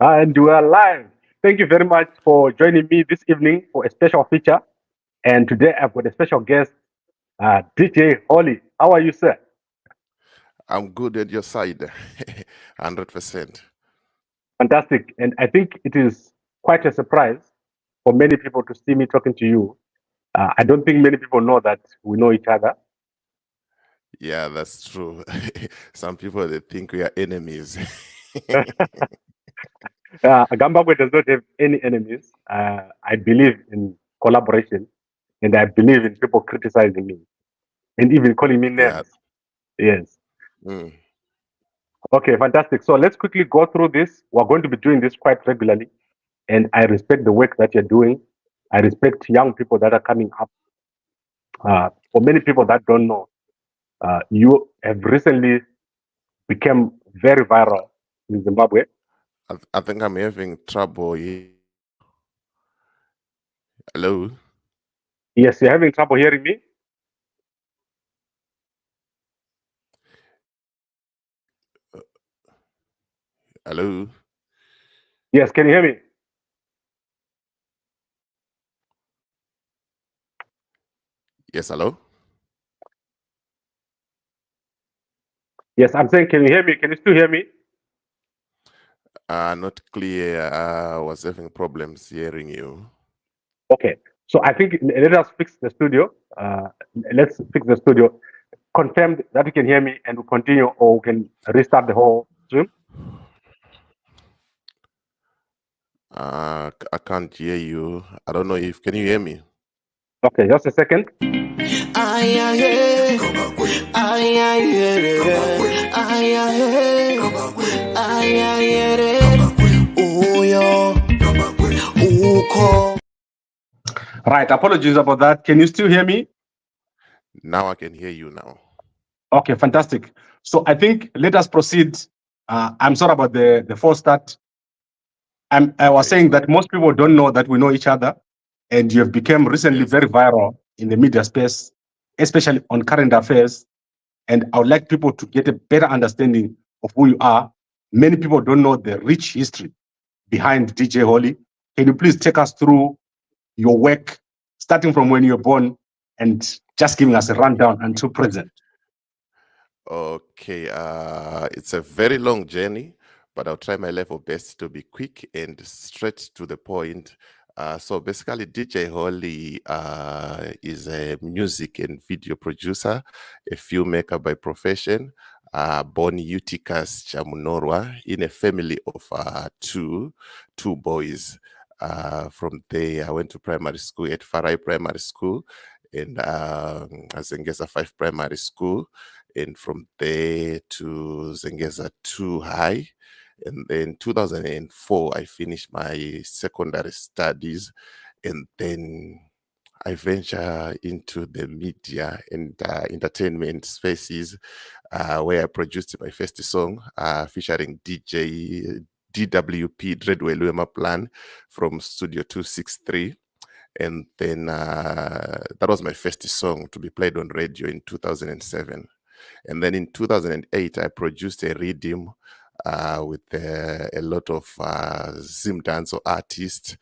And we are live. Thank you very much for joining me this evening for a special feature. And today I've got a special guest, DJ Holy. How are you, sir? I'm good at your side, 100%. Fantastic. And I think it is quite a surprise for many people to see me talking to you. I don't think many people know that we know each other. Yeah, that's true. Some people they think we are enemies. Gambakwe does not have any enemies. I believe in collaboration, and I believe in people criticizing me and even calling me Yeah. names. Yes. Mm. Okay, fantastic. So let's quickly go through this. We're going to be doing this quite regularly, and I respect the work that you're doing. I respect young people that are coming up. For many people that don't know, you have recently become very viral in Zimbabwe. I think I'm having trouble here. Hello? Yes, you're having trouble hearing me? Hello? Yes, can you hear me? Yes, hello? Yes, I'm saying, can you hear me? Can you still hear me? Not clear. I was having problems hearing you. Okay. So I think let us fix the studio. Let's fix the studio. Confirm that you can hear me and we continue, or we can restart the whole stream. I can't hear you. I don't know if, can you hear me? Okay, just a second. Right, apologies about that. Can you still hear me? Now I can hear you now. Okay, fantastic. So I think let us proceed. I'm sorry about the false start. I was saying that most people don't know that we know each other, and you have become recently very viral in the media space, especially on current affairs. And I would like people to get a better understanding of who you are. Many people don't know the rich history behind DJ Holy. Can you please take us through your work, starting from when you were born, and just giving us a rundown until present? Okay, it's a very long journey, but I'll try my level best to be quick and straight to the point. So basically, DJ Holy is a music and video producer, a filmmaker by profession, born Eutychus Chamunorwa in a family of two boys. From there, I went to primary school at Farai Primary School and Zengeza 5 Primary School. And from there to Zengeza 2 High. And then 2004, I finished my secondary studies. And then I venture into the media and entertainment spaces where I produced my first song featuring DJ DWP Dreadwell Plan from Studio 263. And then that was my first song to be played on radio in 2007. And then in 2008, I produced a rhythm with a lot of Zim Danzo artists.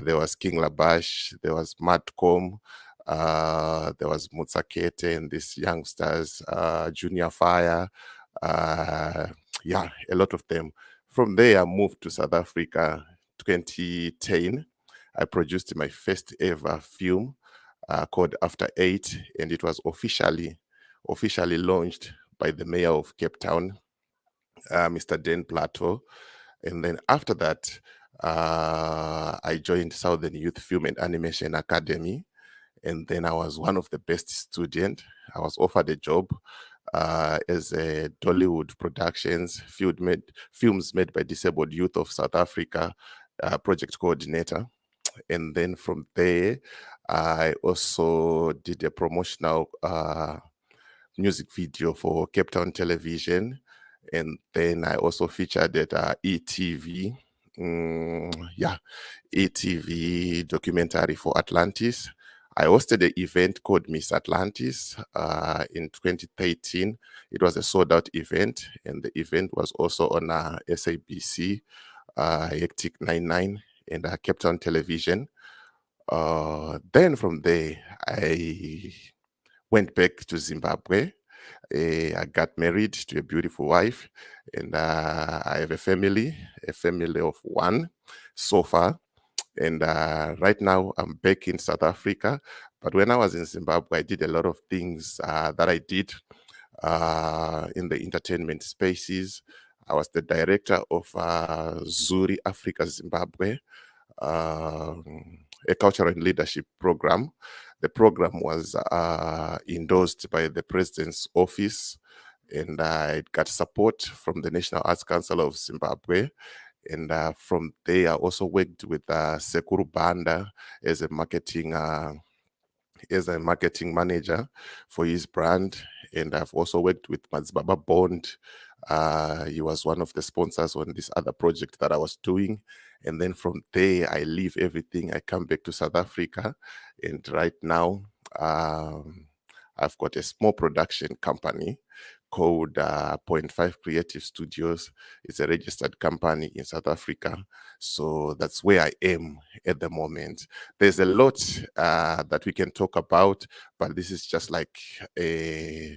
There was King Labash, there was Madcom, there was Mutsakete, and these youngsters, Junior Fire. Yeah, a lot of them. From there, I moved to South Africa 2010. I produced my first ever film called After Eight, and it was officially launched by the mayor of Cape Town, Mr. Dan Plateau. And then after that, I joined Southern Youth Film and Animation Academy. And then I was one of the best students. I was offered a job as a Dollywood Productions films made by disabled youth of South Africa project coordinator. And then from there, I also did a promotional music video for Cape Town Television. And then I also featured at ETV. ETV documentary for Atlantis. I hosted an event called Miss Atlantis in 2013. It was a sold-out event, and the event was also on SABC Hectic 99, and Cape Town Television. Then from there, I went back to Zimbabwe. I got married to a beautiful wife, and I have a family of one so far. And right now, I'm back in South Africa. But when I was in Zimbabwe, I did a lot of things that I did in the entertainment spaces. I was the director of Zuri Africa Zimbabwe, a cultural and leadership program. The program was endorsed by the President's Office, and it got support from the National Arts Council of Zimbabwe. And from there, I also worked with Sekuru Banda as a marketing manager for his brand. And I've also worked with Mazibaba Bond. He was one of the sponsors on this other project that I was doing. And then from there, I leave everything. I come back to South Africa. And right now, I've got a small production company called Point 5 Creative Studios. It's a registered company in South Africa. So that's where I am at the moment. There's a lot that we can talk about, but this is just like a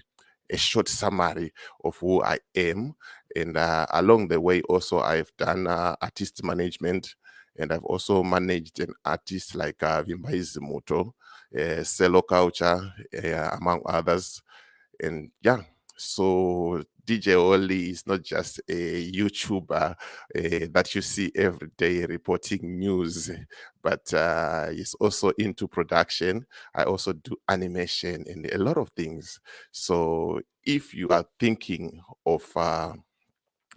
short summary of who I am. And along the way, also, I've done artist management, and I've also managed an artist like Vimbai Zimuto, Cello Culture, among others. And yeah, so Deejay Holy is not just a YouTuber that you see every day reporting news, but he's also into production. I also do animation and a lot of things. So if you are thinking of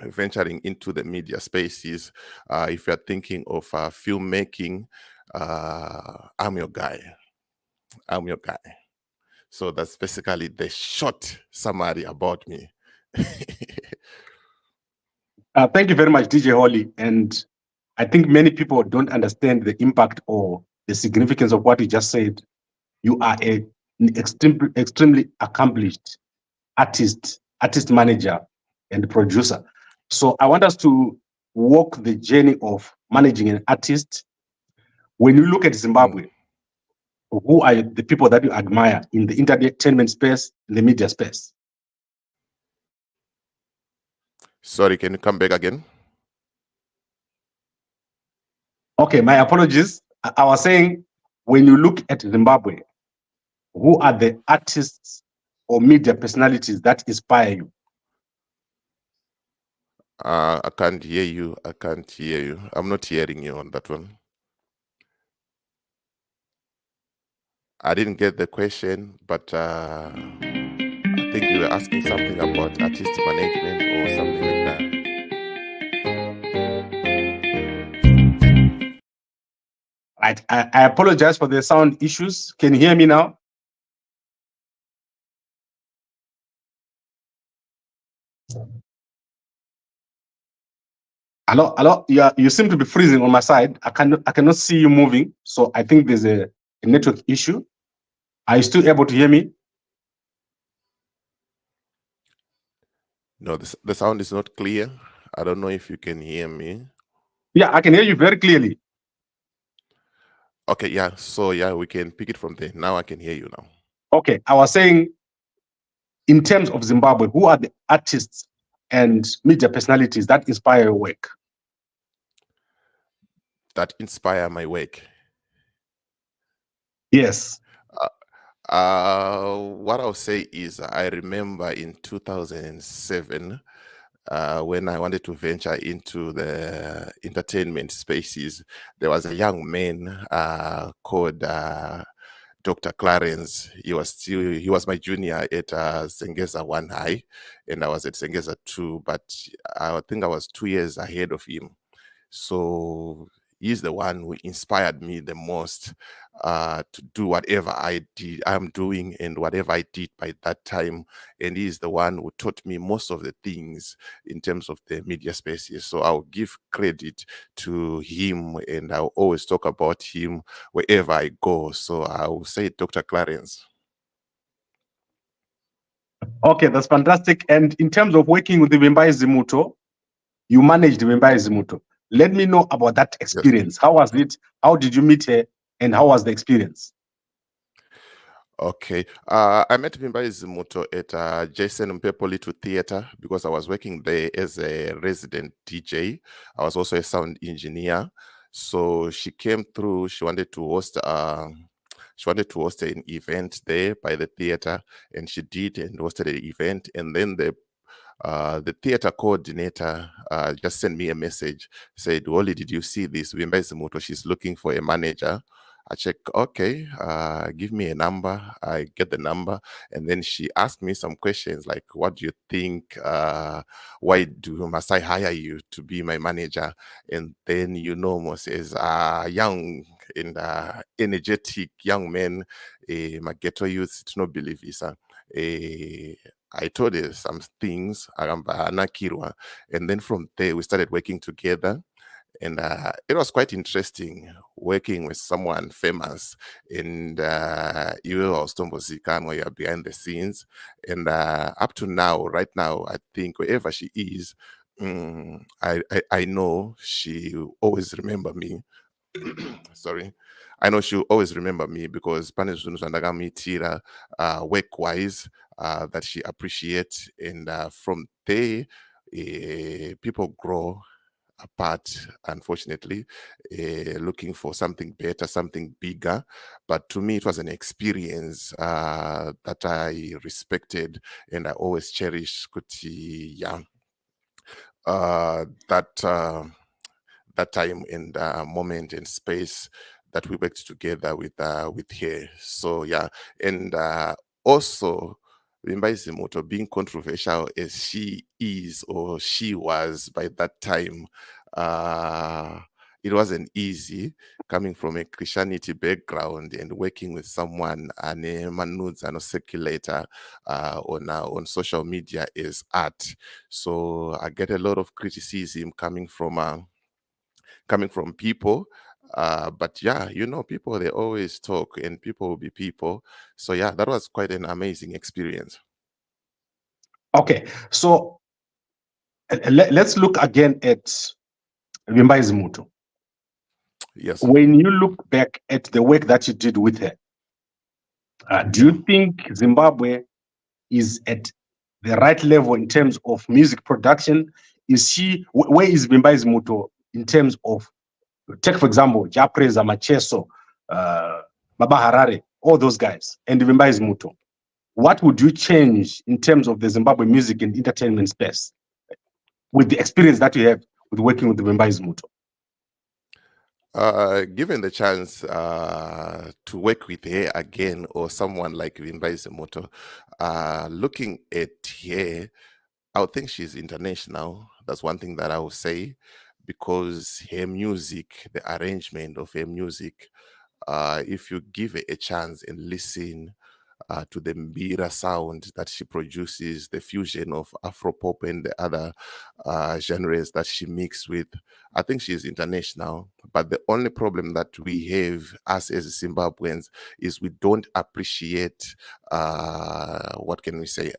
venturing into the media spaces, if you're thinking of filmmaking, I'm your guy. I'm your guy. So that's basically the short summary about me. Thank you very much, Deejay Holy. And I think many people don't understand the impact or the significance of what you just said. You are an extremely accomplished artist manager, and producer. So I want us to walk the journey of managing an artist. When you look at Zimbabwe, who are the people that you admire in the entertainment space, in the media space? Sorry, can you come back again? Okay, my apologies. I was saying, when you look at Zimbabwe, who are the artists or media personalities that inspire you? I can't hear you. I can't hear you. I'm not hearing you on that one. I didn't get the question, but I think you were asking something about artist management or something like that. Right. I apologize for the sound issues. Can you hear me now? Hello. You seem to be freezing on my side. I cannot see you moving. So I think there's a network issue. Are you still able to hear me? No, the sound is not clear. I don't know if you can hear me. Yeah, I can hear you very clearly. Okay, yeah. So yeah, we can pick it from there. Now I can hear you now. Okay, I was saying, in terms of Zimbabwe, who are the artists and media personalities that inspire your work? That inspire my work. Yes. What I'll say is I remember in 2007 when I wanted to venture into the entertainment spaces, there was a young man called Dr. Clarence. He was my junior at Sengeza 1 High, and I was at Sengeza 2, but I think I was 2 years ahead of him. So he's the one who inspired me the most to do whatever I'm doing and whatever I did by that time. And he's the one who taught me most of the things in terms of the media spaces. So I'll give credit to him, and I'll always talk about him wherever I go. So I will say Dr. Clarence. Okay, that's fantastic. And in terms of working with the Vimbai Zimuto, you managed Vimbai Zimuto. Let me know about that experience. How was it? How did you meet her? And how was the experience? Okay. I met Vimbai Zimuto at Jason Mpepolitu Theatre because I was working there as a resident DJ. I was also a sound engineer. So she came through. She wanted to host an event there by the theater, and she did and hosted an event. And then the theater coordinator just sent me a message, said, Wally, did you see this? Vimbai Zimuto, she's looking for a manager. I check, okay, give me a number. I get the number. And then she asked me some questions like, what do you think? Why must I hire you to be my manager? And then, Mos is a young and energetic young man, my ghetto youth, it's no believe visa. I told her some things, and then from there we started working together. And it was quite interesting working with someone famous, and you was Tombozika where you are behind the scenes. And up to now, right now, I think wherever she is, I know she will always remember me. Sorry. I know she'll always remember me because Tira work-wise that she appreciates. And from there, people grow apart, unfortunately, looking for something better, something bigger. But to me, it was an experience that I respected and I always cherish. That time and moment and space that we worked together with her. So yeah, and also Vimbai Zimuto, being controversial as she is or she was by that time, it wasn't easy coming from a Christianity background and working with someone and a manuds and a circulator on social media is art. So I get a lot of criticism coming from people. But yeah, people, they always talk and people will be people. So yeah, that was quite an amazing experience. Okay, so let's look again at Vimbai Zimuto. Yes. When you look back at the work that you did with her, do you think Zimbabwe is at the right level in terms of music production? Where is Vimbai Zimuto in terms of, take for example, Japreza, Macheso, Baba Harare, all those guys, and Vimbai Zimuto? What would you change in terms of the Zimbabwe music and entertainment space with the experience that you have with working with Vimbai Zimuto? Given the chance to work with her again or someone like Vimbai Zimuto, looking at her, I would think she's international. That's one thing that I would say, because her music, the arrangement of her music, if you give it a chance and listen to the Mbira sound that she produces, the fusion of Afropop and the other genres that she mixes with, I think she's international. But the only problem that we have, us as Zimbabweans, is we don't appreciate, what can we say,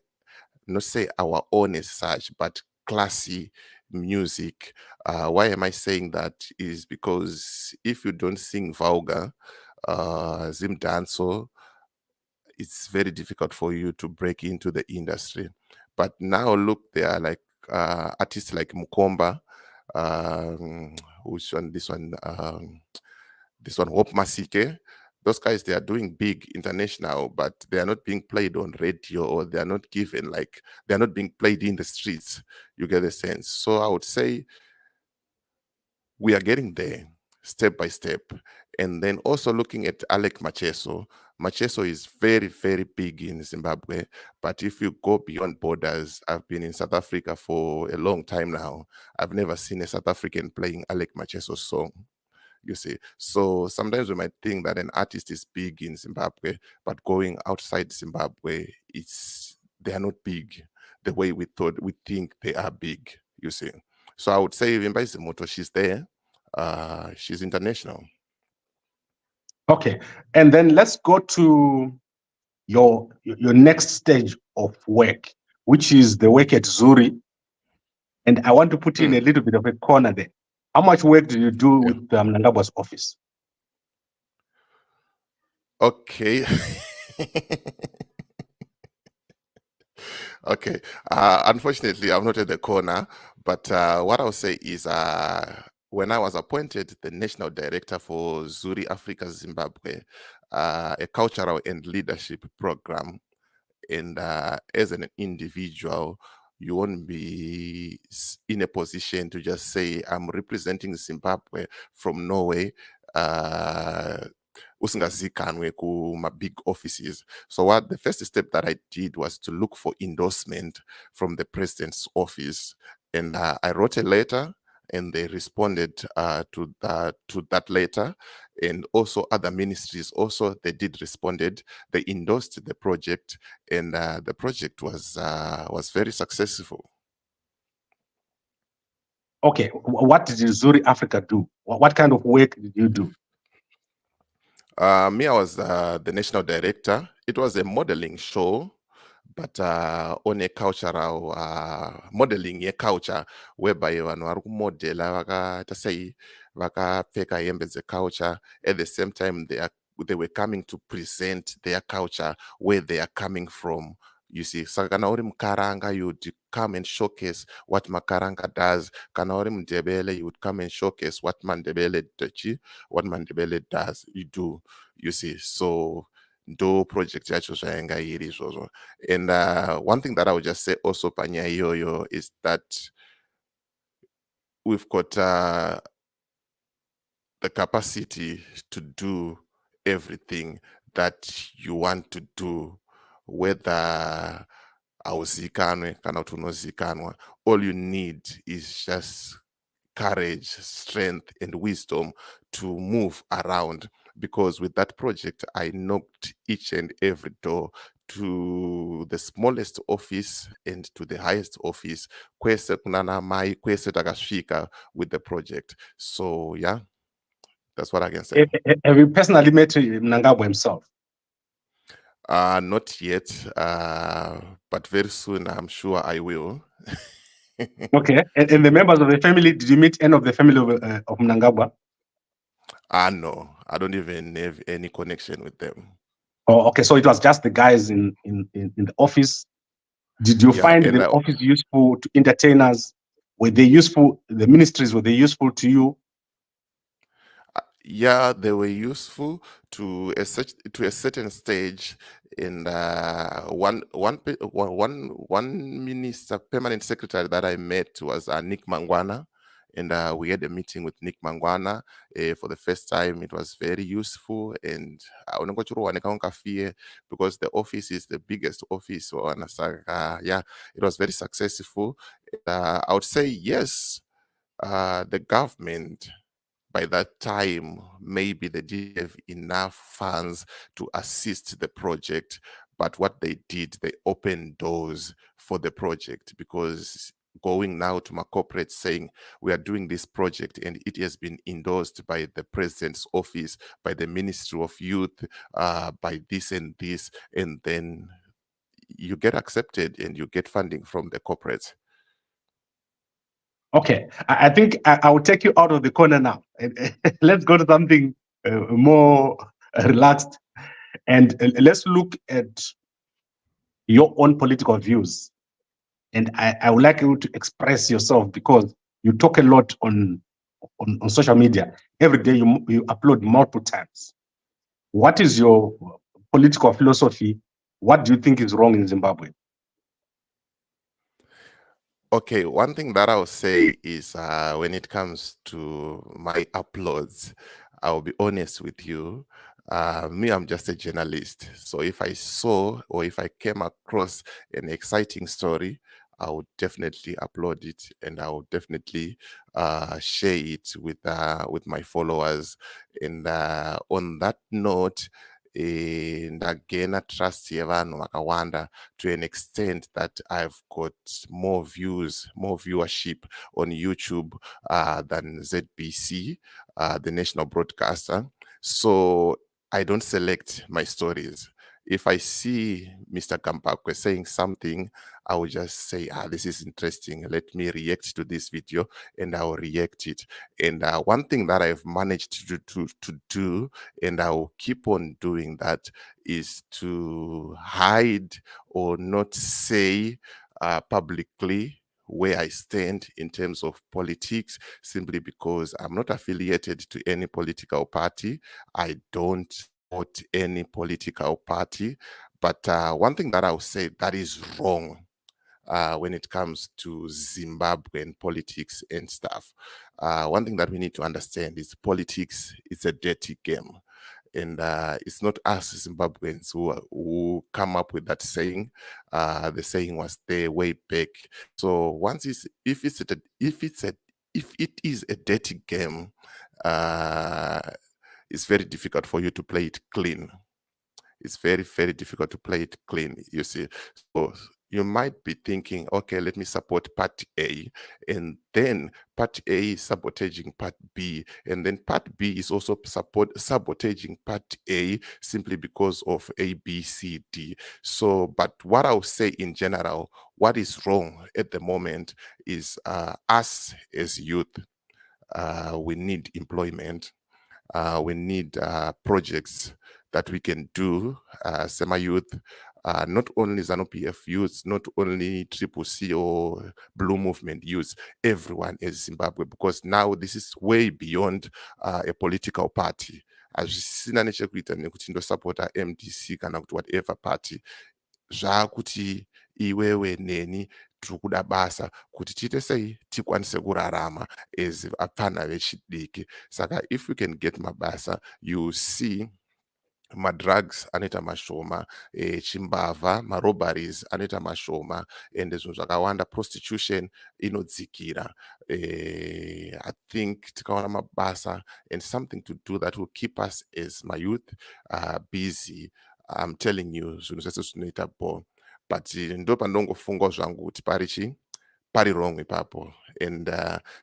not say our own as such, but classy music. Why am I saying that? Is because if you don't sing vulgar, Zim Danso, it's very difficult for you to break into the industry. But now look, there are like artists like Mukomba, which one? This one, Hope Masike. Those guys, they are doing big international, but they are not being played on radio, or they are not given, like, they are not being played in the streets. You get the sense. So I would say we are getting there step by step. And then also looking at Alec Macheso. Macheso is very, very big in Zimbabwe. But if you go beyond borders, I've been in South Africa for a long time now. I've never seen a South African playing Alec Macheso's song. You see, so sometimes we might think that an artist is big in Zimbabwe, but going outside Zimbabwe, they are not big the way we think they are big. You see, so I would say Vimbai Zimuto, she's there. She's international. Okay, and then let's go to your next stage of work, which is the work at Zuri. And I want to put in a little bit of a corner there. How much work did you do with Mnangagwa's office? Okay. Okay. Unfortunately, I'm not at the corner, but what I'll say is when I was appointed the national director for Zuri Africa Zimbabwe, a cultural and leadership program, and as an individual, you won't be in a position to just say, I'm representing Zimbabwe from Norway. Usingazikanwe kuma big offices. So what the first step that I did was to look for endorsement from the president's office, and I wrote a letter, and they responded to that letter, and also other ministries also they did responded. They endorsed the project, and the project was very successful. Okay, what did Zuri Africa do? What kind of work did you do? Me, I was the national director. It was a modeling show, but on a cultural modeling a culture whereby vanhu vari kumodhela vakaita sei vakapfeka hembe dzeculture. At the same time, they were coming to present their culture where they are coming from. You see, saka kana uri mukaranga, you would come and showcase what makaranga does. Kana uri mundebele, you would come and showcase what mandebele does. You do, you see. So do project yacho zvainga iri izvozvo. And one thing that I would just say also panyaya iyoyo is that we've got the capacity to do everything that you want to do, whether hauzikanwe kana kuti unozikanwa. All you need is just courage, strength, and wisdom to move around. Because with that project, I knocked each and every door, to the smallest office and to the highest office, kwese kunana mai, kwese takasvika with the project. So yeah, that's what I can say. Have you personally met Mnangagwa himself? Not yet, but very soon I'm sure I will. Okay, and the members of the family, did you meet any of the family of Mnangagwa? No, I don't even have any connection with them. Oh, okay, so it was just the guys in the office. Did you find the office useful to entertainers? Were they useful? The ministries, were they useful to you? Yeah, they were useful to a certain stage. And one minister, permanent secretary that I met was Nick Mangwana. And we had a meeting with Nick Mangwana for the first time. It was very useful, and because the office is the biggest office. Yeah, it was very successful. I would say yes, the government by that time, maybe they didn't have enough funds to assist the project. But what they did, they opened doors for the project, because going now to my corporate saying we are doing this project and it has been endorsed by the president's office, by the Ministry of Youth, by this and this, and then you get accepted and you get funding from the corporates. Okay, I think I will take you out of the corner now. Let's go to something more relaxed, and let's look at your own political views. And I would like you to express yourself, because you talk a lot on social media. Every day you upload multiple times. What is your political philosophy? What do you think is wrong in Zimbabwe? Okay, one thing that I'll say is when it comes to my uploads, I'll be honest with you. Me, I'm just a journalist. So if I saw or if I came across an exciting story, I would definitely upload it, and I would definitely share it with my followers. And on that note, ndagena trust yevanhu vakawanda to an extent that I've got more views, more viewership on YouTube than ZBC, the national broadcaster. So I don't select my stories. if I see Mr. Gambakwe saying something, I will just say, this is interesting. Let me react to this video, and I will react it. And one thing that I've managed to do, and I will keep on doing that, is to hide or not say publicly where I stand in terms of politics, simply because I'm not affiliated to any political party. I don't support any political party. But one thing that I'll say that is wrong when it comes to Zimbabwean politics and stuff. One thing that we need to understand is politics is a dirty game. And it's not us Zimbabweans who come up with that saying. The saying was there way back. So if it is a dirty game, it's very difficult for you to play it clean. It's very, very difficult to play it clean, you see. So you might be thinking, okay, let me support part A, and then part A is sabotaging part B, and then part B is also sabotaging part A simply because of A, B, C, D. So, but what I'll say in general, what is wrong at the moment is us as youth, we need employment. We need projects that we can do, semi-youth, not only ZANU-PF youths, not only Triple C or Blue Movement youths, everyone is Zimbabwe, because now this is way beyond a political party. Azvisina nechekuita nekuti ndosapota MDC kana kuti whatever party. Zvakuti iwewe neni tikuda basa kuti tiite sei tikwanise kurarama as apfana vechidiki. Saka if we can get mabasa, you see madrugs anoita mashoma, chimbavha, marobberies anoita mashoma, and zvinhu zvakawanda, prostitution inodzikira. I think tikaona mabasa and something to do that will keep us as my youth busy. I'm telling you, zvinhu zvese zvinoita bo. But ndo pandongofunga zvangu kuti pari wrong ipapo, and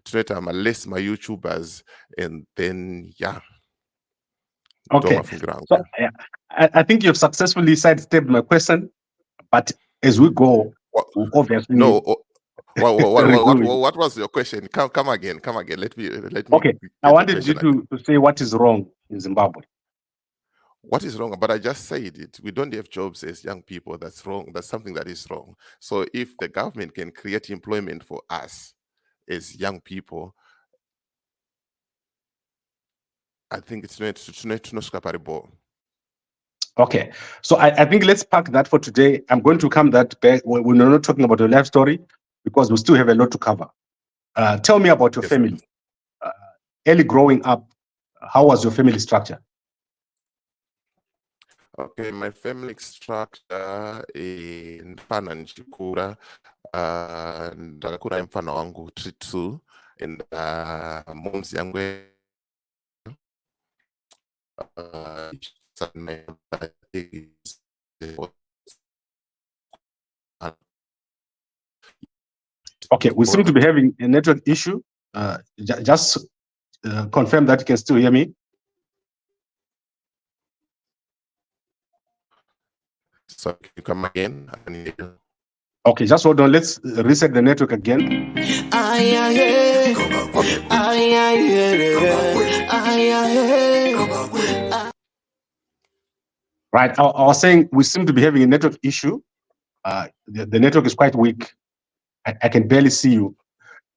tinoita less my YouTubers, and then Okay. So, I think you've successfully sidestepped my question, but as we go, obviously. No. What was your question? Come again. Let me. Okay. I wanted you to say what is wrong in Zimbabwe. What is wrong? But I just said it. We don't have jobs as young people. That's wrong. That's something that is wrong. So if the government can create employment for us as young people, I think it's not scrapable. Okay. So I think let's park that for today. I'm going to come that back. We're not talking about your life story because we still have a lot to cover. Tell me about your family. Early growing up, how was your family structure? Okay, my family structure in mfana nchikura, ndakakura mfana wangu 3-2, and mom's yangu okay, we seem to be having a network issue. Just confirm that you can still hear me. So can you come again? Okay, just hold on. Let's reset the network again. Right, I was saying we seem to be having a network issue. The network is quite weak. I can barely see you.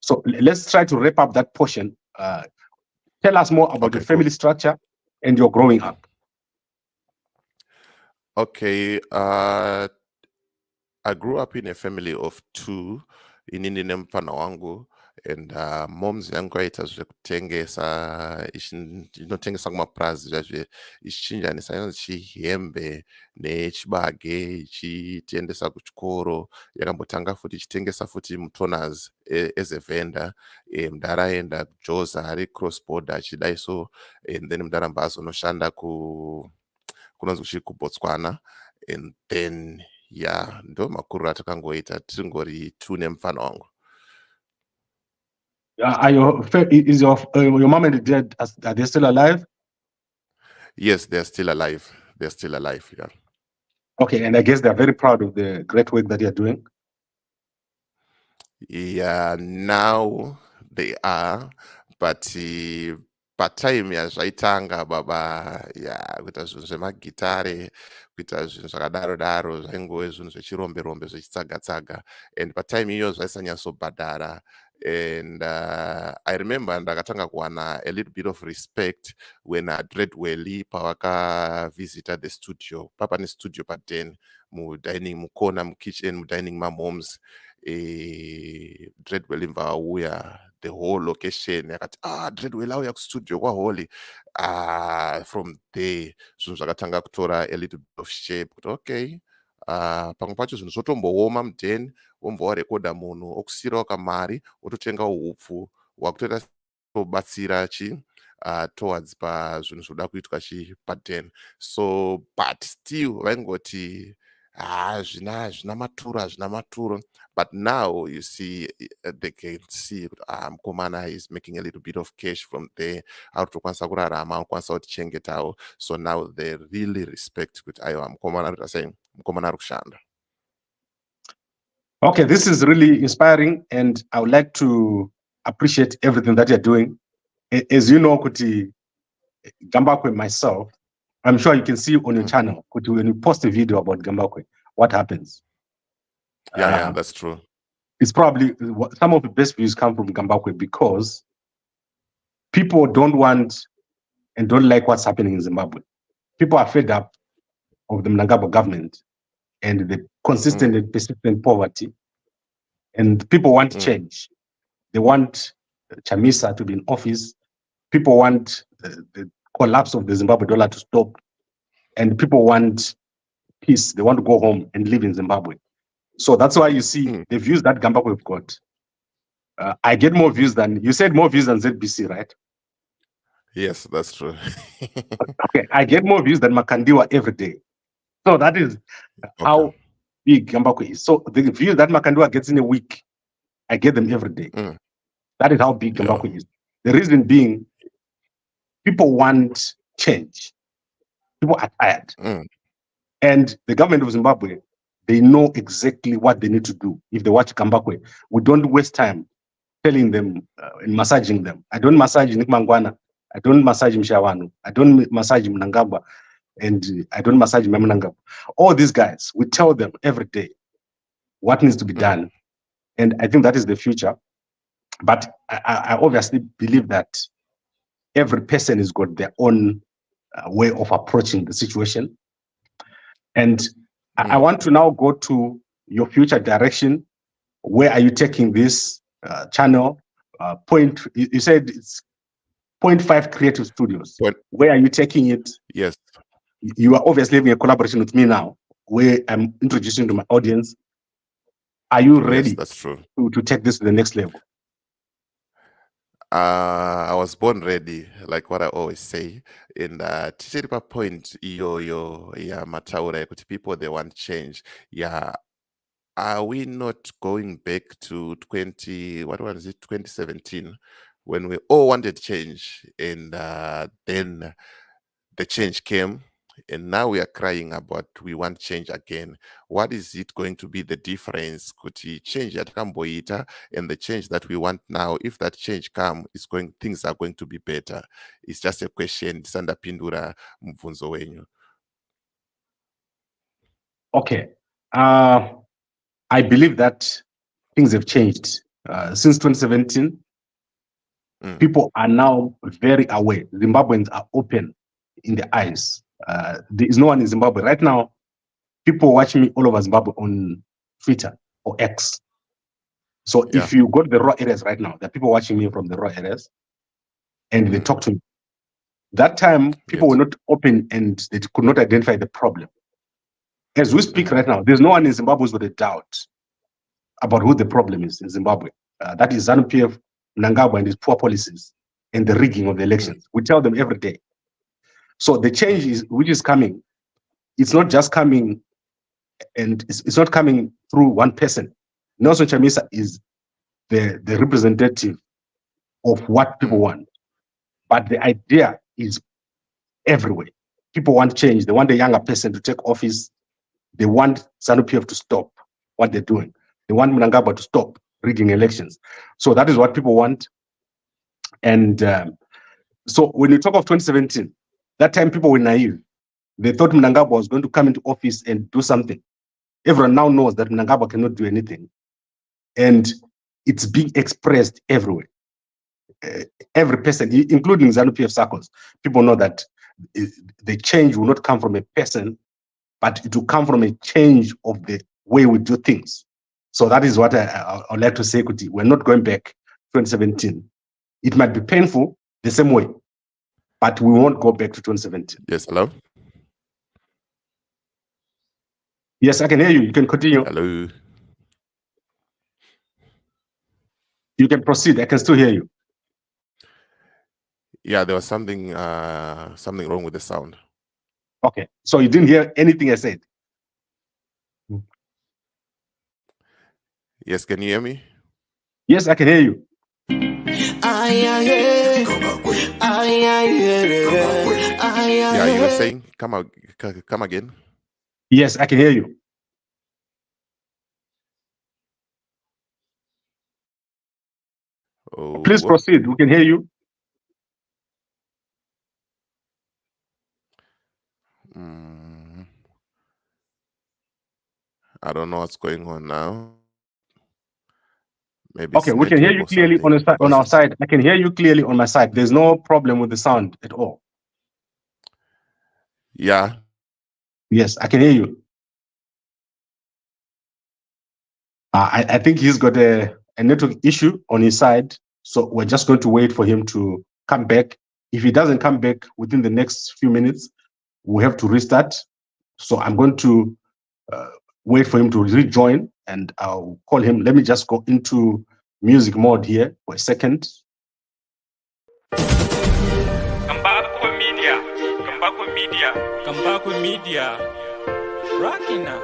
So let's try to wrap up that portion. Tell us more about your family structure and your growing up. Okay, I grew up in a family of 2 in Indian Panawangu, and mom's yangu aita zvekutengesa inotengesa kumapurazi zvazve ichichinjanisa chihembe nechibage ichitiendesa kuchikoro. Yakambotanga futi ichitengesa futi mutonas as a vendor. Mudaraenda kujoza ari cross border achidaiso, and then mudaramba azonoshanda kunonzi kuBotswana, and then ndo makuru atakangoita tingori 2 nemufana wangu. Is your mom and dad, are they still alive? Yes, they're still alive. Yeah. Okay, and I guess they're very proud of the great work that you're doing. Yeah, now they are, but patime yazvaitanga baba kuita zvinhu zvemagitare, kuita zvinhu zvakadaro daro zvaingove zvinhu zvechirombe rombe zvechitsaga tsaga, and patime iyo zvaisanyatsobhadhara. And I remember ndakatanga kuwana a little bit of respect when Dreadwelly pavakavisita the studio, papa nestudio paden mudining mukona mukitchen mudining mamoms. Dreadwell imva auya the whole location yakati Dreadwell auya kustudio kwaHoly. From there zvinhu zvakatanga kutora a little bit of shape kuti okay, pamwe pacho zvinhu zvotombooma mudheni wombowarekodha munhu okusiyirawo kamari wototenga upfu wakutoita tobatsira towards pazvinhu zvoda kuitwa padhen. So but still vaingoti zvina maturo. But now you see they can see Mkomana is making a little bit of cash from there. So now they really respect Mkomana rukushanda. Okay, this is really inspiring, and I would like to appreciate everything that you're doing. As you know, Kuti Gambakwe, myself, I'm sure you can see on your channel, Kuti, when you post a video about Gambakwe, what happens? Yeah, that's true. It's probably some of the best views come from Gambakwe because people don't want and don't like what's happening in Zimbabwe. People are fed up of the Mnangagwa government and the consistent and persistent poverty. And people want change. They want Chamisa to be in office. People want the collapse of the Zimbabwe dollar to stop. And people want peace. They want to go home and live in Zimbabwe. So that's why you see the views that Gambakwe have got. I get more views than, you said more views than ZBC, right? Yes, that's true. Okay, I get more views than Makandiwa every day. So that is how big Gambakwe is. So the views that Makandiwa gets in a week, I get them every day. That is how big Gambakwe is. The reason being, people want change. People are tired. And the government of Zimbabwe, they know exactly what they need to do. If they watch Gambakwe, we don't waste time telling them and massaging them. I don't massage Nick Mangwana. I don't massage Mshawanu. I don't massage Mnangagwa. And I don't massage Mnangagwa. All these guys, we tell them every day what needs to be done. And I think that is the future. But I obviously believe that every person has got their own way of approaching the situation. And I want to now go to your future direction. Where are you taking this channel? You said it's 0.5 Creative Studios. Where are you taking it? Yes. You are obviously having a collaboration with me now, where I'm introducing to my audience. Are you ready? Yes, that's true. To take this to the next level? I was born ready, like what I always say. In that point, mataura, people they want change. Yeah, are we not going back to 2017, when we all wanted change, and then the change came, and now we are crying about we want change again? What is it going to be the difference? Could he change at Kamboita and the change that we want now? If that change come, things are going to be better. It's just a question. Pindura mvunzo wenyu. Okay. I believe that things have changed since 2017. People are now very aware. Zimbabweans are open in the eyes. There is no one in Zimbabwe right now. People watch me all over Zimbabwe on Twitter or X. So if you go to the raw areas right now, there are people watching me from the raw areas, and they talk to me. That time, people were not open and they could not identify the problem. As we speak right now, there's no one in Zimbabwe who's got a doubt about who the problem is in Zimbabwe. That is ZANU-PF, Mnangagwa and his poor policies and the rigging of the elections. We tell them every day. So the change which is coming, it's not just coming, and it's not coming through one person. Nelson Chamisa is the representative of what people want. But the idea is everywhere. People want change. They want a younger person to take office. They want ZANU-PF to stop what they're doing. They want Mnangagwa to stop rigging elections. So that is what people want. And so when you talk of 2017, that time people were naive. They thought Mnangagwa was going to come into office and do something. Everyone now knows that Mnangagwa cannot do anything. And it's being expressed everywhere. Every person, including ZANU-PF circles, people know that the change will not come from a person, but it will come from a change of the way we do things. So that is what I'd like to say, Kuti. We're not going back 2017. It might be painful the same way, but we won't go back to 2017. Yes, hello? Yes, I can hear you. You can continue. Hello? You can proceed. I can still hear you. Yeah, there was something wrong with the sound. Okay, so you didn't hear anything I said? Yes, can you hear me? Yes, I can hear you. Yeah, you were saying, come again? Yes, I can hear you. Oh, please proceed. We can hear you. I don't know what's going on now. Maybe okay, we can hear you clearly on our side. I can hear you clearly on my side. There's no problem with the sound at all. Yeah. Yes, I can hear you. I think he's got a network issue on his side. So we're just going to wait for him to come back. If he doesn't come back within the next few minutes, we have to restart. So I'm going to wait for him to rejoin and I'll call him. Let me just go into music mode here for a second. Gambakwe Media, Gambakwe Media, Gambakwe Media, rocking now.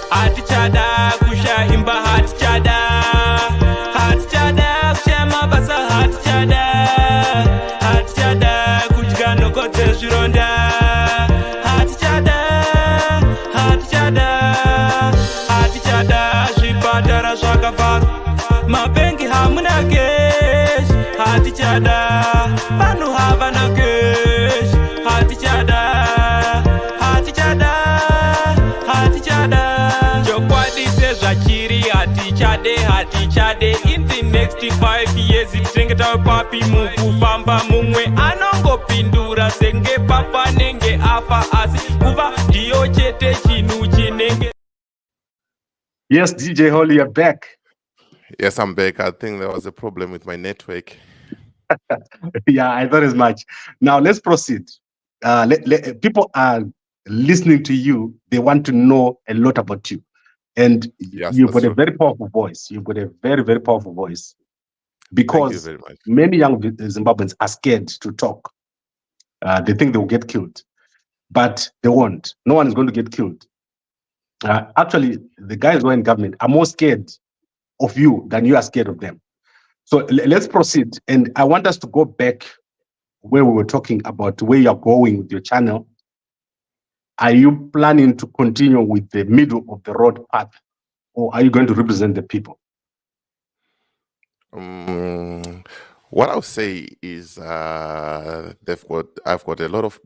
Hatichada kushahimba hatichada hatichada kushama basa hatichada kujgano kote shironda hatichada shipatara shakafa mabengi hamuna kesh hatichada panu havana kesh hatichada jokwadi seza chiri hatichade in the next 5 years tengeta papi mukufamba mumwe anongopindura senge papa nenge afa asi kuva ndiyo chete chinu chinenge. Yes, DJ Holy, you're back. Yes, I'm back. I think there was a problem with my network. Yeah, I thought as much. Now let's proceed. People are listening to you. They want to know a lot about you. And Yes, you've got true. a very powerful voice. You've got a very, very powerful voice. Because very much. many young Zimbabweans are scared to talk. They think they will get killed. But they won't. No one is going to get killed. Actually, the guys who are in government are more scared of you than you are scared of them. So let's proceed. And I want us to go back where we were talking about where you're going with your channel. Are you planning to continue with the middle of the road path, or are you going to represent the people? What I'll say is I've got a lot of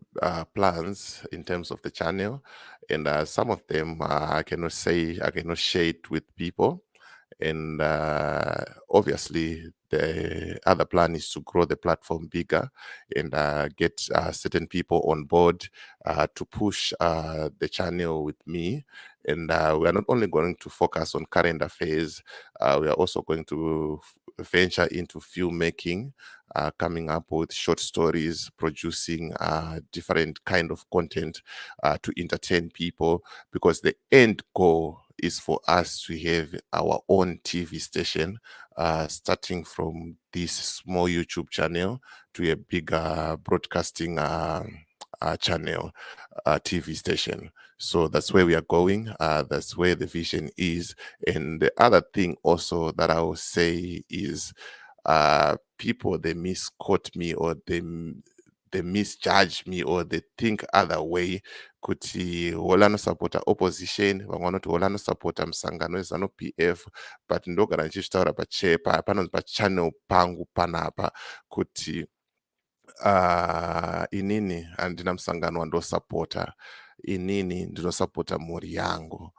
plans in terms of the channel, and some of them I cannot share it with people. And obviously, the other plan is to grow the platform bigger and get certain people on board to push the channel with me. And we are not only going to focus on current affairs, we are also going to venture into filmmaking, coming up with short stories, producing different kind of content to entertain people, because the end goal is for us to have our own TV station, starting from this small YouTube channel to a bigger broadcasting channel, TV station. So that's where we are going. That's where the vision is. And the other thing also that I will say is people, they misquote me, or they misjudge me, or they think other way kuti holano supporta opposition, vamwe vanoti holano supporta musangano wezanu PF, but ndogara ndichitaura panonzi pachannel pangu panapa kuti inini handina musangano wandosapota, inini ndinosapota mhuri yangu,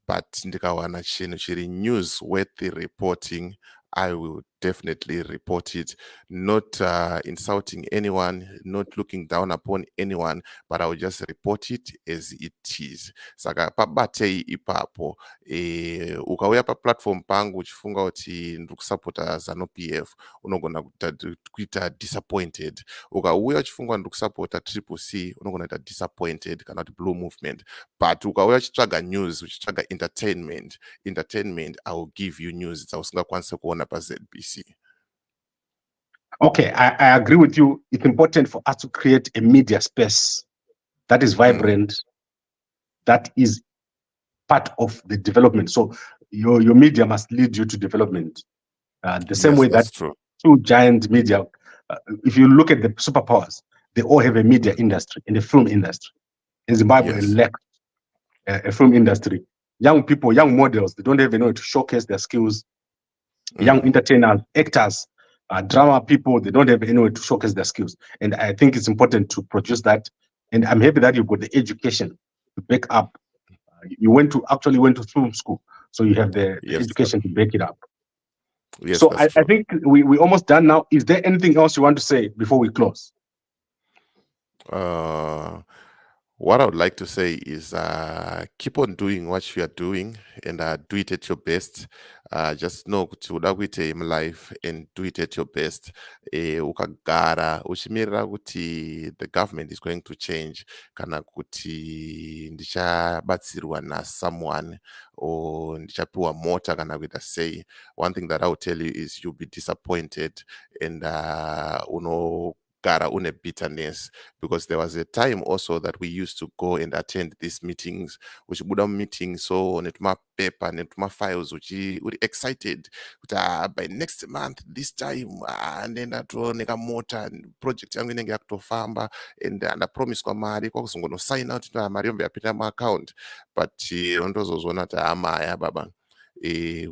but ndikawana chinhu chiri newsworthy reporting, I will definitely report it, not insulting anyone, not looking down upon anyone, but I will just report it as it is. Saka pabatei ipapo, ukauya platform pangu uchifunga kuti ndikusapota zanu PF, unogona kuita disappointed. Ukauya uchifunga ndikusapota Triple C, unogona kuita disappointed kana kuti Blue Movement. But ukauya uchitsvaga news, uchitsvaga entertainment, I will give you news usingakwanisa kuona pa ZBC. Okay, I agree with you. It's important for us to create a media space that is vibrant, that is part of the development. So your media must lead you to development. The same way that true. Two giant media, if you look at the superpowers, they all have a media industry and a film industry. In Zimbabwe, lack a film industry. Young people, young models, they don't have anywhere to showcase their skills. Young entertainers, actors, drama people, they don't have anywhere to showcase their skills. And I think it's important to produce that. And I'm happy that you've got the education to back up. You actually went to film school, so you have the education to back it up. Yes, so I think we're almost done now. Is there anything else you want to say before we close? What I would like to say is keep on doing what you are doing, and do it at your best. Just know kuti uda kuita in life and do it at your best. Ukagara uchimirira kuti the government is going to change, kana kuti ndichabatsirwa na someone or ndichapiwa mota kana kuita sei, one thing that I will tell you is you'll be disappointed, and gara une bitterness, because there was a time also that we used to go and attend these meetings, which buda meetings so netuma paper netuma files uchi uri excited kuti by next month this time and then atooneka mota project yangu inenge yakutofamba, and I promise kwa mari kwakusongono sign out na mari yombe yapita mu account, but ndozozona kuti amaya baba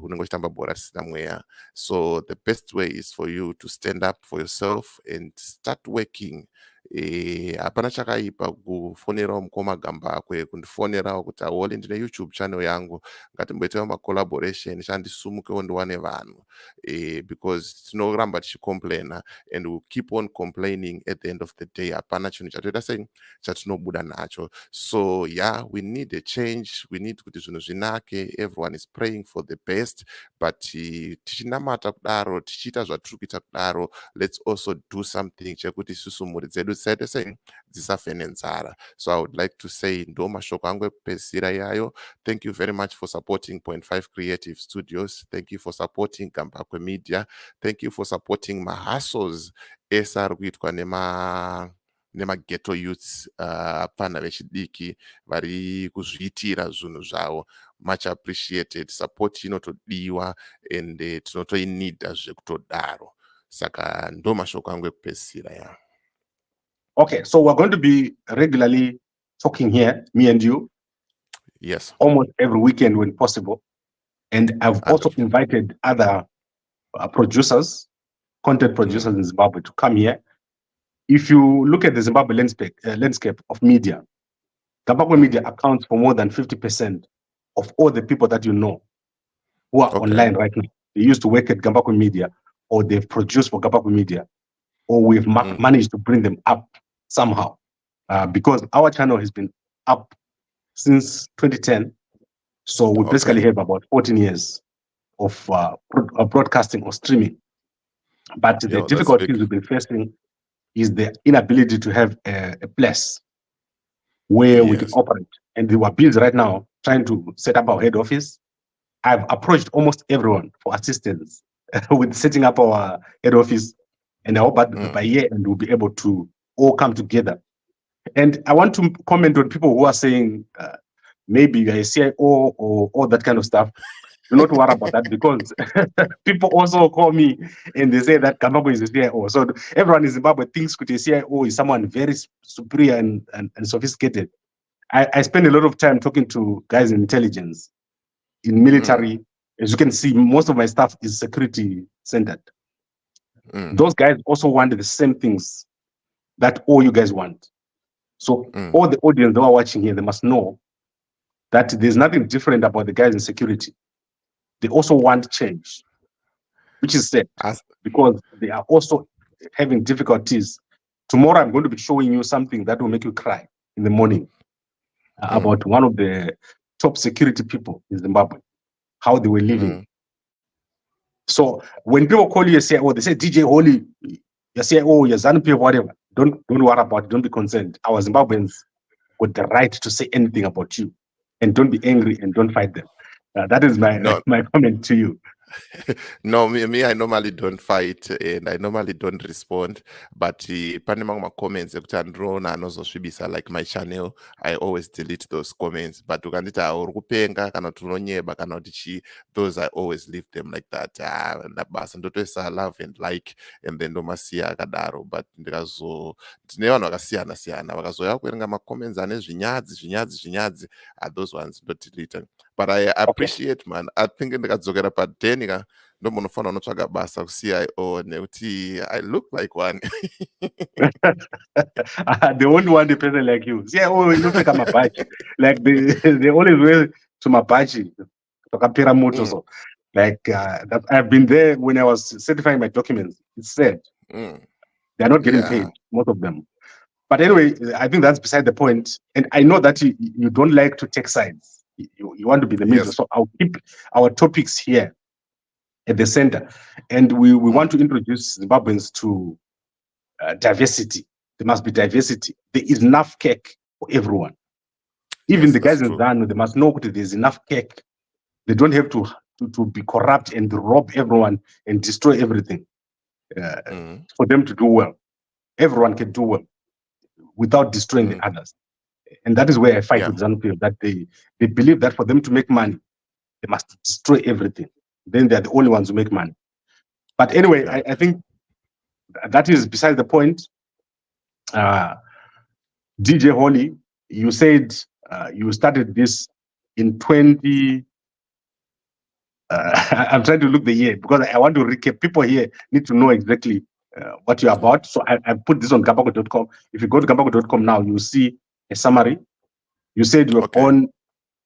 unongochitamba bhora risina mweya. So the best way is for you to stand up for yourself and start working. Hapana chakaipa kufonerawo mukoma Gambakwe, kundifonerawo kuti Holy ndine YouTube channel yangu, ngatimboitawo macollaboration chandisumukewo ndiwane vanhu, because tinoramba tichicomplaina and we'll keep on complaining. At the end of the day hapana chinhu chatoita sei chatinobuda nacho. So yeah, we need a change, we need kuti zvinhu zvinake. Everyone is praying for the best, but tichinamata kudaro, tichiita zvatiri kuita kudaro, let's also do something chekuti isusu mhuri dzedu dzisaite sei dzisafe nenzara. So I would like to say ndo mashoko angu ekupedzisira iyayo. Thank you very much for supporting Point 5 Creative Studios. Thank you for supporting Gambakwe Media. Thank you for supporting my hustles ese ari kuitwa nemaghetto youths, vana vechidiki vari kuzviitira zvinhu zvavo. Much appreciated. Support inotodiwa and tinotoinida zvekutodaro. Saka ndo mashoko angu ekupedzisira ya. Okay, so we're going to be regularly talking here, me and you. Yes. Almost every weekend when possible. And I've also invited other producers, content producers in Zimbabwe to come here. If you look at the Zimbabwe landscape of media, Gambakwe Media accounts for more than 50% of all the people that you know who are online right now. They used to work at Gambakwe Media, or they've produced for Gambakwe Media, or we've managed to bring them up somehow, because our channel has been up since 2010. So we basically have about 14 years of broadcasting or streaming. But the difficulties we've been facing is the inability to have a place where we can operate. And we are busy right now trying to set up our head office. I've approached almost everyone for assistance with setting up our head office. And I hope by year end we'll be able to all come together And I want to comment on people who are saying maybe you're a CIO or all that kind of stuff. Do not worry about that, because people also call me and they say that Gambakwe is a CIO. So everyone in Zimbabwe thinks that a CIO is someone very superior and sophisticated. I spend a lot of time talking to guys in intelligence, in military. As you can see, most of my stuff is security centered. Those guys also want the same things that all you guys want. So all the audience that are watching here, they must know that there's nothing different about the guys in security. They also want change, which is sad, because they are also having difficulties. Tomorrow, I'm going to be showing you something that will make you cry in the morning about one of the top security people in Zimbabwe, how they were living. So when people call you a CIO, they say, Deejay Holy, you're CIO, you're ZANU-PF, whatever. Don't worry about it. Don't be concerned. Our Zimbabweans got the right to say anything about you. And don't be angry and don't fight them. That is my comment to you. No, me, I normally don't fight and I normally don't respond. But depending on my comments, like my channel, I always delete those comments. But those I always leave them like that. I love and like, and then no masia kadaro. But those ones not deleted. But I appreciate, man. I think in the Kadzogera Padenica, no monofona no chaga basa CIO and I look like one. They only want a person like you. Yeah, oh, you look like I'm a badge. Like they always wear to my badge. So like that I've been there when I was certifying my documents. It's said they're not getting paid, most of them. But anyway, I think that's beside the point. And I know that you don't like to take sides. You want to be the middle. Yes. So I'll keep our topics here at the center. And we want to introduce Zimbabweans to diversity. There must be diversity. There is enough cake for everyone. Even the guys in ZANU, they must know that there's enough cake. They don't have to be corrupt and rob everyone and destroy everything for them to do well. Everyone can do well without destroying the others. And that is where I fight with ZANU-PF, that they believe that for them to make money, they must destroy everything. Then they're the only ones who make money. But anyway, I think that is beside the point. Deejay Holy, you said you started this in 20... I'm trying to look the year because I want to recap. People here need to know exactly what you're about. So I put this on Gambakwe.com. If you go to Gambakwe.com now, you see a summary. You said you were born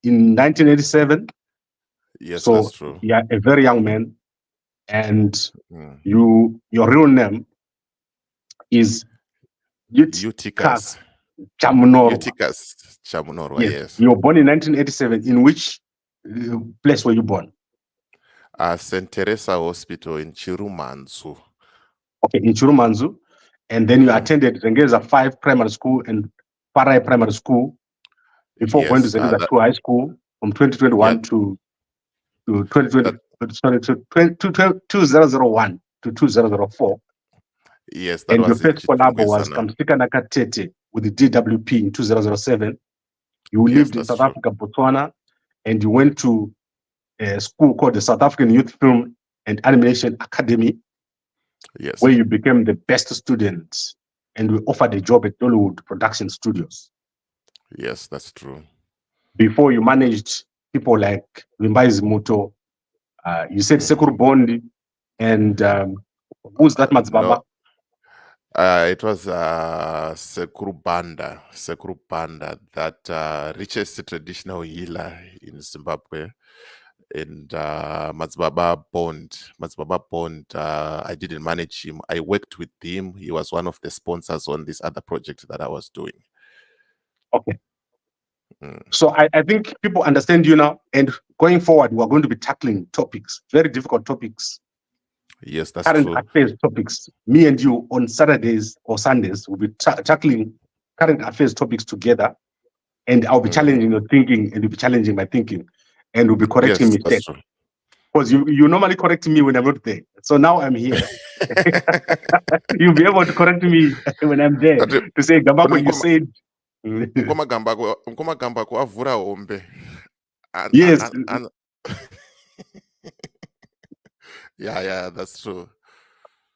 in 1987. Yes, so that's true. You are a very young man, and your real name is Utikas Chamunorwa. Utikas Chamunorwa, yes. You were born in 1987. In which place were you born? St. Teresa Hospital in Chirumanzu. Okay, in Chirumanzu. And then you attended Zengeza 5 primary school and Parai primary school before going to Zengeza 2 high school from 2021 to 2020, sorry, to 2001 to 2004. Yes, that and was your first collab was Kamsika Nakatete with the DWP in 2007. You lived in South Africa, Botswana, and you went to a school called the South African Youth Film and Animation Academy, where you became the best student and we offered a job at Hollywood Production Studios. Yes, that's true. Before you managed people like Vimbai Zimuto, you said Sekuru Bondi, and who's that Matsbaba? It was Sekuru Banda, that richest traditional healer in Zimbabwe. And Matsbaba Bond, I didn't manage him. I worked with him. He was one of the sponsors on this other project that I was doing. Okay. So I think people understand you now. And going forward, we're going to be tackling topics, very difficult topics. Yes, that's current true. affairs topics. Me and you on Saturdays or Sundays will be tackling current affairs topics together. And I'll be challenging your thinking and you'll be challenging my thinking. And we'll be correcting mistakes. Because you normally correct me when I'm not there. So now I'm here. You'll be able to correct me when I'm there. To say, Gambakwe, you said Mkomagambako avhura hombe. Yes. Yeah, that's true.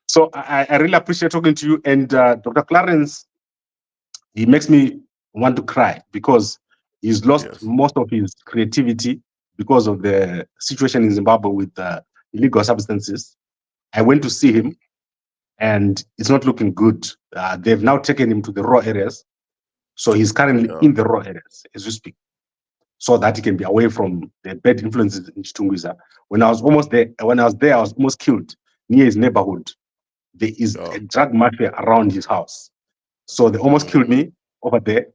So I really appreciate talking to you. And Dr. Clarence, he makes me want to cry because he's lost most of his creativity because of the situation in Zimbabwe with illegal substances. I went to see him, and it's not looking good. They've now taken him to the raw areas. So he's currently in the raw areas as we speak, so that he can be away from the bad influences in Chitungwiza. When I was there, I was almost killed near his neighborhood. There is a drug mafia around his house. So they almost killed me over there.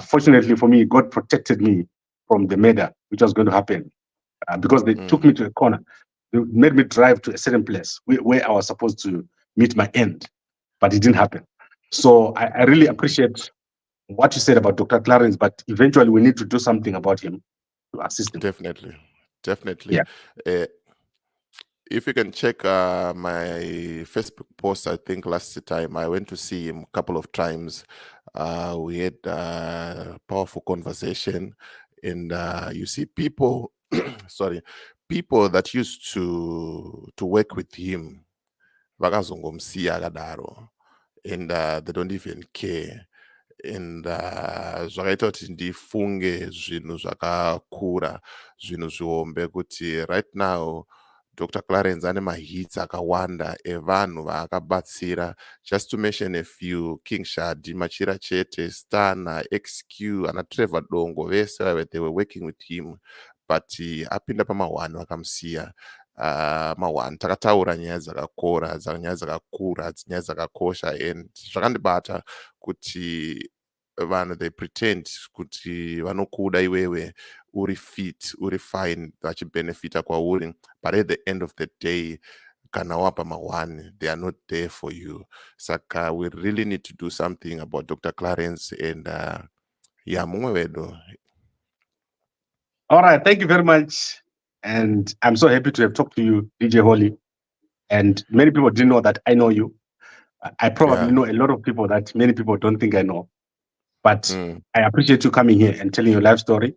Fortunately for me, God protected me from the murder, which was going to happen, because they took me to a corner. They made me drive to a certain place where I was supposed to meet my end, but it didn't happen. So I really appreciate what you said about Dr. Clarence, but eventually we need to do something about him to assist him. Definitely. Yeah. If you can check my Facebook post, I think last time I went to see him a couple of times. We had a powerful conversation, and you see people, people that used to work with him, vakazongomsiya akadaro, and they don't even care. And zvakaita kuti ndifunge zvinhu zvakakura, zvinhu zvihombe, kuti right now Dr. Clarence ane mahits akawanda evanhu vaakabatsira. Just to mention a few: King Shadi, Machira Chete, Stana, XQ, ana Trevor Dongo, vese they were working with him, but apinda pamahwani vakamusiya. Mahwani takataura nyaya dzakakora, nyaya dzakakura, nyaya dzakakosha, and zvakandibata kuti vanhu they pretend kuti vanokuda iwewe uri fit, uri fine, vachibenefita kwauri, but at the end of the day kana wapa mahwani, they are not there for you. Saka we really need to do something about Dr. Clarence, and mumwe wedu. All right, thank you very much. And I'm so happy to have talked to you, Deejay Holy. And many people didn't know that I know you. I probably know a lot of people that many people don't think I know. But I appreciate you coming here and telling your life story.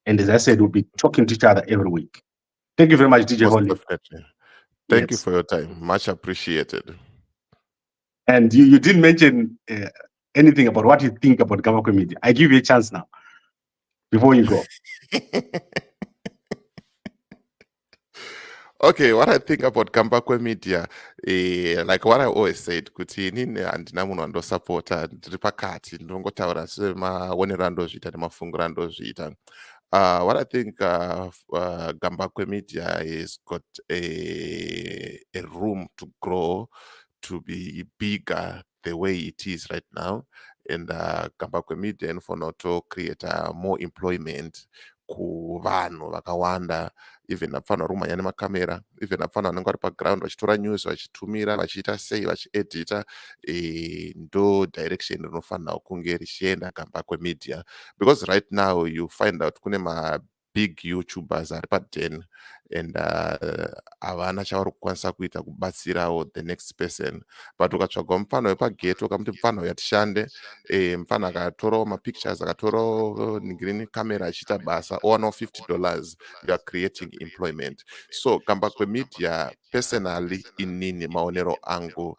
And as I said, we'll be talking to each other every week. Thank you very much, Deejay Holy. Definitely. Thank you for your time. Much appreciated. And you didn't mention anything about what you think about Gambakwe Media. I give you a chance now, before you go. Okay, what I think about Gambakwe Media, like what I always said, kuti inini handina munhu andosapota, ndiri pakati, ndinongotaura semaonero andozviita nemafungiro andozviita. What I think Gambakwe Media has got a room to grow, to be bigger the way it is right now, and Gambakwe Media inofanira to create more employment kuvanhu vakawanda, even apfanira rumanya nemakamera, even apfanira vanenge vari paground vachitora news vachitumira, vachiita sei, vachiedita. Ndo direction rinofanira kunge richienda Gambakwe Media, because right now you find out kune big YouTubers ari pa10, and havana chavari kukwanisa kuita kubatsirawo the next person. But ukatsvagwa mufana wepageto ukamuti mufana uyu atishande, mufana akatorawo mapictures, akatorawo green camera achiita basa, owanawo $50, you are creating employment. So Gambakwe Media, personally, inini maonero angu,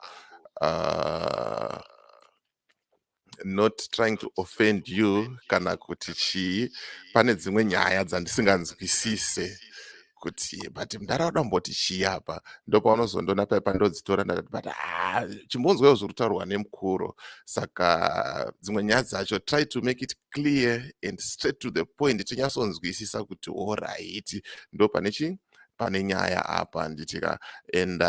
not trying to offend you, kana kuti chii, pane dzimwe nyaya dzandisinganzwisise kuti but mundaraunda mboti chii apa, ndopaunozondona paipa ndodzitora ndakati but chimbonzwawo zviri kutaurwa nemukuru. Saka dzimwe nyaya dzacho try to make it clear and straight to the point, tinyatsonzwisisa kuti alright, ndo pane nyaya apa nditika. And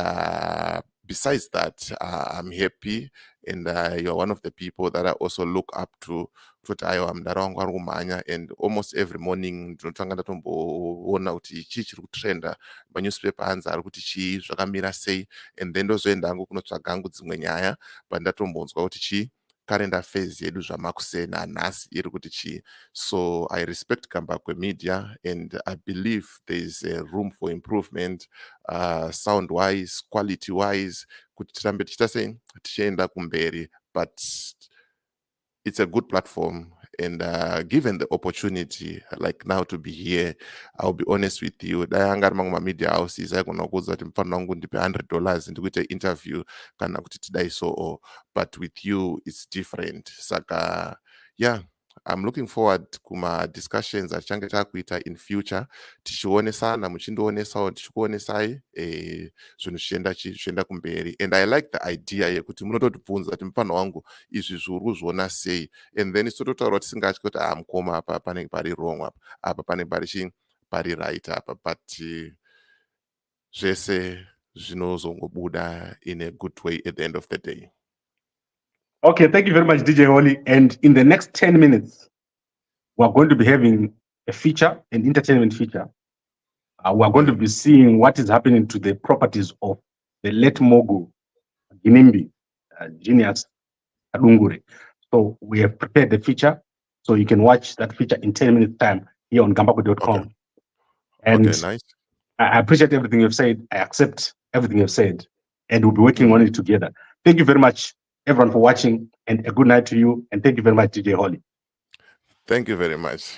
besides that, I'm happy, and you're one of the people that I also look up to. And almost every morning ndinotanga ndatomboona kuti chii chiri kutrenda manewspaper hanzi ari kuti chii, zvakamira sei, and then ndozoenda hangu kunotsvaga hangu dzimwe nyaya, but ndatombonzwa kuti chii current affairs yedu zvamakusei nanhasi iri kuti chii. So I respect Gambakwe Media, and I believe there is a room for improvement, sound wise, quality wise, kuti tirambe tichiita sei tichienda kumberi. But it's a good platform, And given the opportunity, like now to be here, I'll be honest with you. Media houses, I gonna go that $100 into which interview kana kuti tidai so, but with you it's different. Saka, yeah. I'm looking forward kuma discussions achange takuita in future tichionesana muchindoonesawo tichikuonesai zvinhu zvichienda kumberi. And I like the idea yekuti munototibvunza kuti mufana wangu izvi zviri kuzviona sei, and then tototaura tisingatyi kuti mukoma apa panenge pari wrong apa panenge pari right apa, but zvese zvinozongobuda in a good way at the end of the day. Okay, thank you very much, Deejay Holy. And in the next 10 minutes, we're going to be having a feature, an entertainment feature. We're going to be seeing what is happening to the properties of the late Mogul Ginimbi, genius Adungure. So we have prepared the feature, so you can watch that feature in 10 minutes time here on Gambakwe.com. Okay. And okay, nice. I appreciate everything you've said. I accept everything you've said, and we'll be working on it together. Thank you very much, everyone, for watching, and a good night to you. And thank you very much, Deejay Holy. Thank you very much.